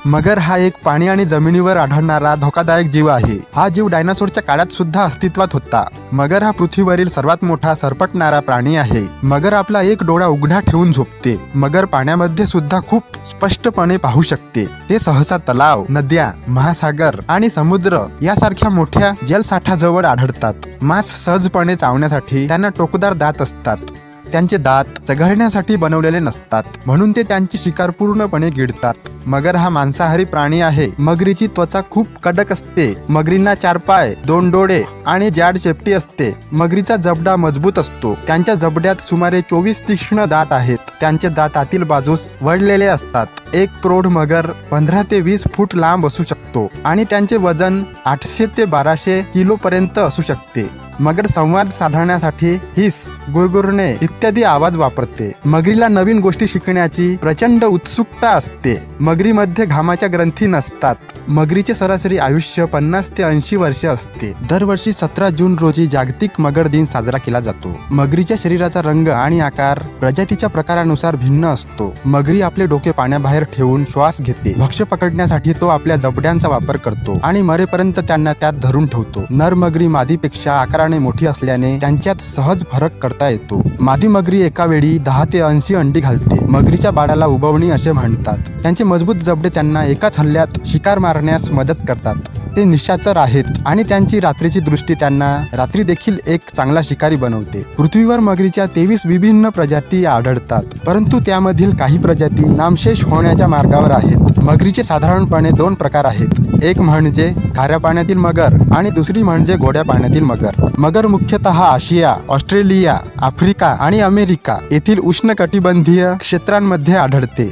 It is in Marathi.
मगर हा एक पाणी आणि जमिनीवर आढळणारा धोकादायक जीव आहे। हा जीव डायनासोरच्या काळात सुद्धा अस्तित्वात होता। मगर हा पृथ्वीवरील सर्वात मोठा सरपटणारा प्राणी आहे। मगर आपला एक डोळा उघडा ठेवून झोपते। मगर पाण्यामध्ये सुद्धा खूप स्पष्टपणे पाहू शकते। ते सहसा तलाव, नद्या, महासागर आणि समुद्र यासारख्या मोठ्या जलसाठ्याजवळ आढळतात। मांस सहजपणे चावण्यासाठी त्यांना टोकदार दात असतात। त्यांचे दात चघळण्यासाठी बनवलेले नसतात, म्हणून ते त्यांची शिकार पूर्णपणे गिळतात। मगर हा मांसाहारी प्राणी आहे। मगरीची त्वचा खूप कडक असते। मगरींना 4 पाय, 2 डोळे आणि जाड शेपटी असते। मगरीचा जबडा मजबूत असतो। त्यांच्या जबड्यात सुमारे 24 तीक्ष्ण दात आहेत। त्यांचे दात आतील बाजूस वळलेले असतात। एक प्रौढ मगर 15 ते 20 फूट लांब असू शकतो आणि त्यांचे वजन 800 ते 1200 किलो पर्यंत असू शकते। मगर संवाद साधण्यासाठी हिस, गुरगुरणे इत्यादी आवाज वापरते। मगरीला नवीन गोष्टी शिकण्याची प्रचंड उत्सुकता असते। मगरीमध्ये घामाच्या ग्रंथी नसतात। मगरीचे सरासरी आयुष्य 50 ते 80 वर्षे असते। दरवर्षी 17 जून रोजी जागतिक मगर दिन साजरा केला जातो। मगरीच्या शरीराचा रंग आणि आकार प्रजातीच्या प्रकारानुसार भिन्न असतो। मगरी आपले डोके पाण्याबाहेर ठेवून श्वास घेते। भक्ष्य पकडण्यासाठी तो आपल्या जबड्यांचा वापर करतो आणि मरेपर्यंत त्यांना त्यात धरून ठेवतो। नर मगरी मादीपेक्षा आकाराने मोठी असल्याने त्यांच्यात सहज फरक करता येतो। मादी मगरी एका वेळी 10 ते 80 अंडी घालते। मगरीच्या बाळाला उबवणी असे म्हणतात। त्यांचे मजबूत जबडे त्यांना एकाच हल्ल्यात शिकार मारण्यास मदत करतात। ते निशाचर आहेत आणि त्यांची रात्रीची दृष्टी त्यांना रात्री देखील एक चांगला शिकारी बनवते। पृथ्वीवर मगरीच्या 23 विभिन्न प्रजाती आढळतात, परंतु त्यामधील काही प्रजाती नामशेष होण्याच्या मार्गावर आहेत। मगरीचे साधारणपणे 2 प्रकार आहेत। एक म्हणजे खाऱ्या पाण्यातील मगर आणि दुसरी म्हणजे गोड्या पाण्यातील मगर। मगर मुख्यतः आशिया, ऑस्ट्रेलिया, आफ्रिका आणि अमेरिका येथील उष्णकटिबंधीय क्षेत्रांमध्ये आढळते।